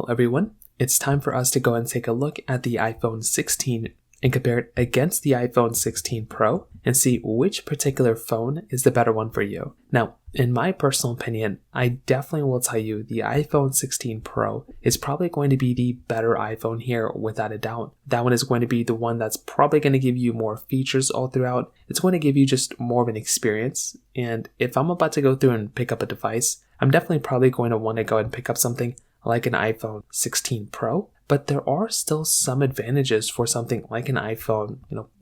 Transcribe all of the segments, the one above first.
Well, everyone, it's time for us to go and take a look at the iPhone 16 and compare it against the iPhone 16 Pro and see which particular phone is the better one for you. Now, in my personal opinion, I definitely will tell you the iPhone 16 Pro is probably going to be the better iPhone here without a doubt. That one is going to be the one that's probably going to give you more features all throughout. It's going to give you just more of an experience. And if I'm about to go through and pick up a device, I'm definitely probably going to want to go and pick up something like an iPhone 16 Pro. But there are still some advantages for something like an iPhone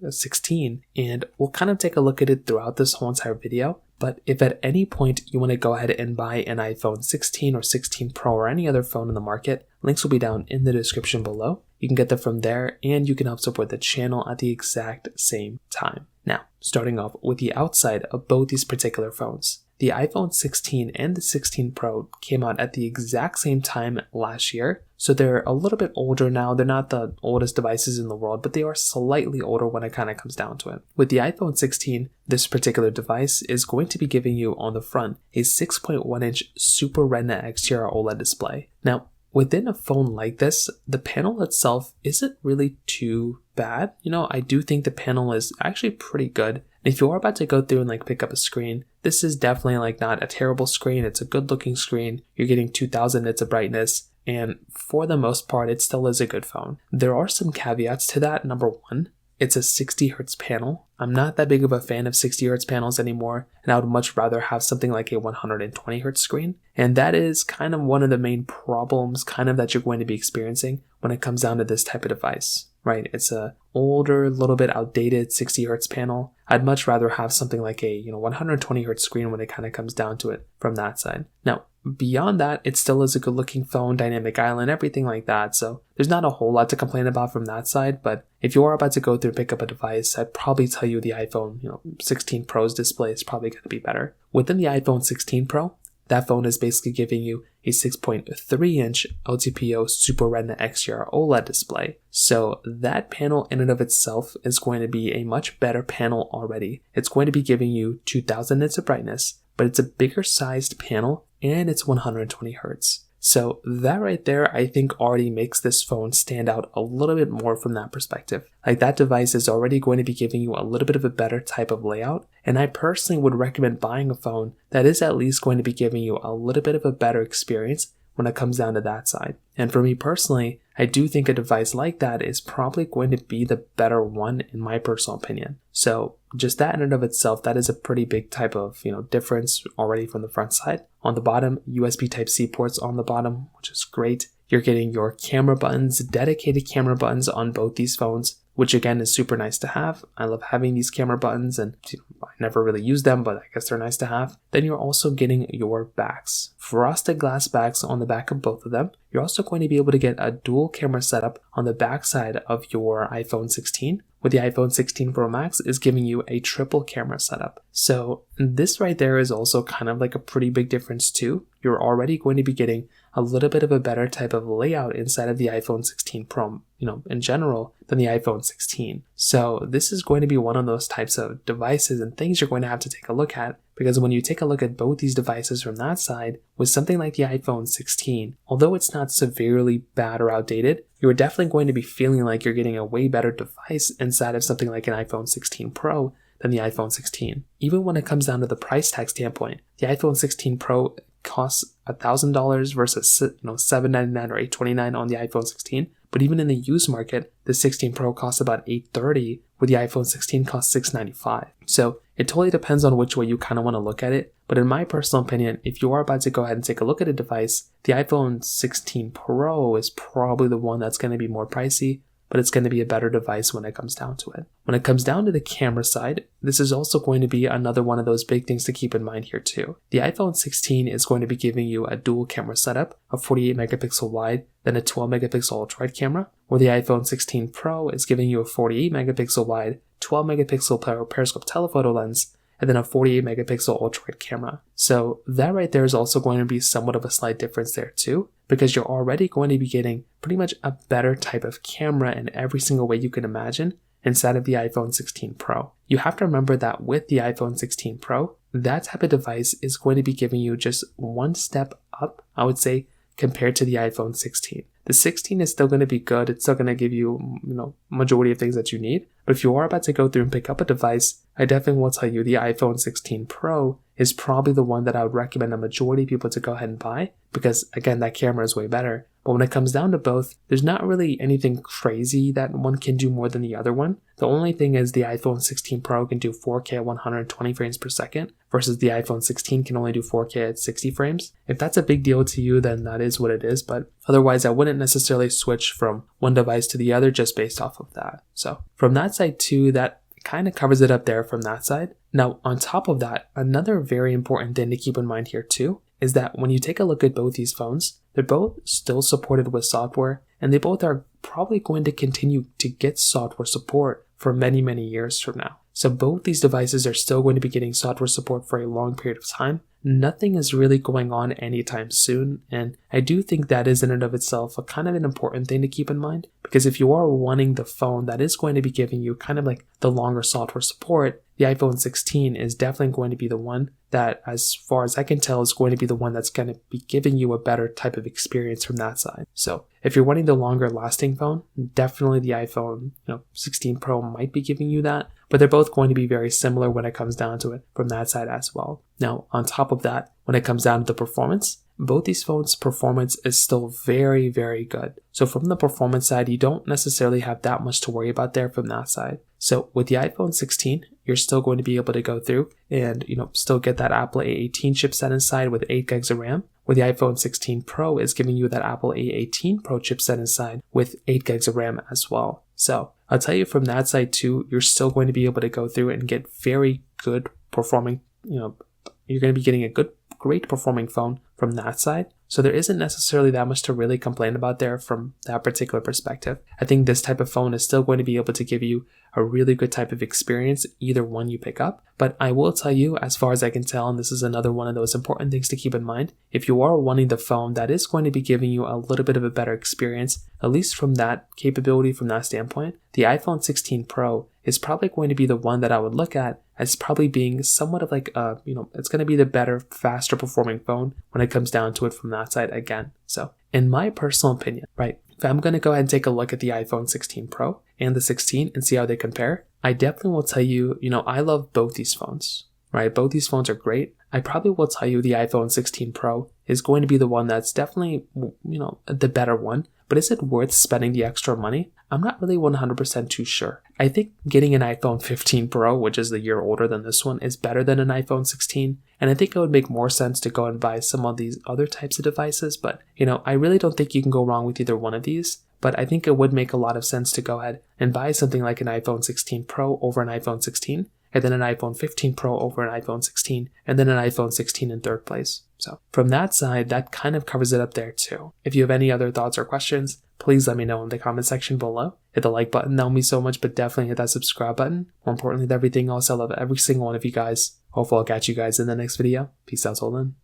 16, and we'll kind of take a look at it throughout this whole entire video. But if at any point you want to go ahead and buy an iPhone 16 or 16 Pro or any other phone in the market, links will be down in the description below. You can get them from there, and you can help support the channel at the exact same time. Now, starting off with the outside of both these particular phones. The iPhone 16 and the 16 Pro came out at the exact same time last year, so they're a little bit older now. They're not the oldest devices in the world, but they are slightly older when it kind of comes down to it. With the iPhone 16, this particular device is going to be giving you on the front a 6.1-inch Super Retina XDR OLED display. Now, within a phone like this, the panel itself isn't really too bad. I do think the panel is actually pretty good. If you are about to go through and pick up a screen, this is definitely not a terrible screen. It's a good looking screen. You're getting 2000 nits of brightness, and for the most part, it still is a good phone. There are some caveats to that. Number one, it's a 60 Hz panel. I'm not that big of a fan of 60 Hz panels anymore, and I would much rather have something like a 120 Hz screen. And that is kind of one of the main problems that you're going to be experiencing when it comes down to this type of device, right? It's a older, little bit outdated 60 Hz panel. I'd much rather have something like a 120 Hz screen when it kind of comes down to it from that side. Now, beyond that, it still is a good looking phone, dynamic island, everything like that. So there's not a whole lot to complain about from that side. But if you are about to go through and pick up a device, I'd probably tell you the iPhone 16 Pro's display is probably going to be better. Within the iPhone 16 Pro, that phone is basically giving you a 6.3-inch LTPO Super Retina XDR OLED display. So that panel in and of itself is going to be a much better panel already. It's going to be giving you 2000 nits of brightness, but it's a bigger sized panel and it's 120 Hz. So that right there, I think already makes this phone stand out a little bit more from that perspective. That device is already going to be giving you a little bit of a better type of layout. And I personally would recommend buying a phone that is at least going to be giving you a little bit of a better experience when it comes down to that side. And for me personally, I do think a device like that is probably going to be the better one in my personal opinion. So just that in and of itself, that is a pretty big type of difference already from the front side. On the bottom, USB Type-C ports on the bottom, which is great. You're getting your camera buttons, dedicated camera buttons on both these phones, which again is super nice to have. I love having these camera buttons, and I never really use them, but I guess they're nice to have. Then you're also getting your backs, frosted glass backs on the back of both of them. You're also going to be able to get a dual camera setup on the back side of your iPhone 16. With the iPhone 16 Pro Max is giving you a triple camera setup. So this right there is also kind of a pretty big difference too. You're already going to be getting a little bit of a better type of layout inside of the iPhone 16 Pro, in general, than the iPhone 16. So this is going to be one of those types of devices and things you're going to have to take a look at, because when you take a look at both these devices from that side, with something like the iPhone 16, although it's not severely bad or outdated, you're definitely going to be feeling like you're getting a way better device inside of something like an iPhone 16 Pro than the iPhone 16. Even when it comes down to the price tag standpoint, the iPhone 16 Pro costs $1,000 versus $799 or $829 on the iPhone 16. But even in the used market, the 16 Pro costs about $830, where the iPhone 16 costs $695. So it totally depends on which way you kind of want to look at it. But in my personal opinion, if you are about to go ahead and take a look at a device, the iPhone 16 Pro is probably the one that's going to be more pricey, but it's going to be a better device when it comes down to it. When it comes down to the camera side, this is also going to be another one of those big things to keep in mind here too. The iPhone 16 is going to be giving you a dual camera setup, a 48 megapixel wide, then a 12 megapixel ultra-wide camera, where the iPhone 16 Pro is giving you a 48 megapixel wide, 12 megapixel periscope telephoto lens, and then a 48 megapixel ultra-wide camera. So that right there is also going to be somewhat of a slight difference there too, because you're already going to be getting pretty much a better type of camera in every single way you can imagine inside of the iPhone 16 Pro. You have to remember that with the iPhone 16 Pro, that type of device is going to be giving you just one step up, I would say, compared to the iPhone 16. The 16 is still going to be good. It's still going to give you, majority of things that you need. But if you are about to go through and pick up a device, I definitely will tell you the iPhone 16 Pro is probably the one that I would recommend a majority of people to go ahead and buy because, again, that camera is way better. But when it comes down to both, there's not really anything crazy that one can do more than the other one. The only thing is the iPhone 16 Pro can do 4K at 120 frames per second versus the iPhone 16 can only do 4K at 60 frames. If that's a big deal to you, then that is what it is. But otherwise, I wouldn't necessarily switch from one device to the other just based off of that. So from that side too, that kind of covers it up there from that side. Now, on top of that, another very important thing to keep in mind here too is that when you take a look at both these phones, they're both still supported with software, and they both are probably going to continue to get software support for many, many years from now. So both these devices are still going to be getting software support for a long period of time. Nothing is really going on anytime soon, and I do think that is in and of itself a kind of an important thing to keep in mind, because if you are wanting the phone that is going to be giving you kind of like the longer software support, the iPhone 16 is definitely going to be the one that, as far as I can tell, is going to be the one that's going to be giving you a better type of experience from that side. So if you're wanting the longer lasting phone, definitely the iPhone 16 Pro might be giving you that, but they're both going to be very similar when it comes down to it from that side as well. Now, on top of that, when it comes down to the performance, both these phones' performance is still very, very good. So from the performance side, you don't necessarily have that much to worry about there from that side. So with the iPhone 16, you're still going to be able to go through and, still get that Apple A18 chipset inside with 8 gigs of RAM. Where the iPhone 16 Pro is giving you that Apple A18 Pro chipset inside with 8 gigs of RAM as well. So I'll tell you from that side too, you're still going to be able to go through and get very good performing, you're going to be getting a great performing phone from that side. So there isn't necessarily that much to really complain about there from that particular perspective. I think this type of phone is still going to be able to give you a really good type of experience, either one you pick up. But I will tell you, as far as I can tell, and this is another one of those important things to keep in mind, if you are wanting the phone that is going to be giving you a little bit of a better experience, at least from that capability, from that standpoint, the iPhone 16 Pro is probably going to be the one that I would look at as probably being somewhat of like it's going to be the better, faster performing phone when it comes down to it from that side again. So in my personal opinion, right, if I'm going to go ahead and take a look at the iPhone 16 Pro and the 16 and see how they compare, I definitely will tell you, I love both these phones, right? Both these phones are great. I probably will tell you the iPhone 16 Pro is going to be the one that's definitely, the better one. But is it worth spending the extra money? I'm not really 100% too sure. I think getting an iPhone 15 Pro, which is the year older than this one, is better than an iPhone 16. And I think it would make more sense to go and buy some of these other types of devices. But, I really don't think you can go wrong with either one of these. But I think it would make a lot of sense to go ahead and buy something like an iPhone 16 Pro over an iPhone 16. And then an iPhone 15 Pro over an iPhone 16, and then an iPhone 16 in third place. So from that side, that kind of covers it up there too. If you have any other thoughts or questions, please let me know in the comment section below. Hit the like button, that would mean so much, but definitely hit that subscribe button. More importantly than everything else, I love every single one of you guys. Hopefully I'll catch you guys in the next video. Peace out till then.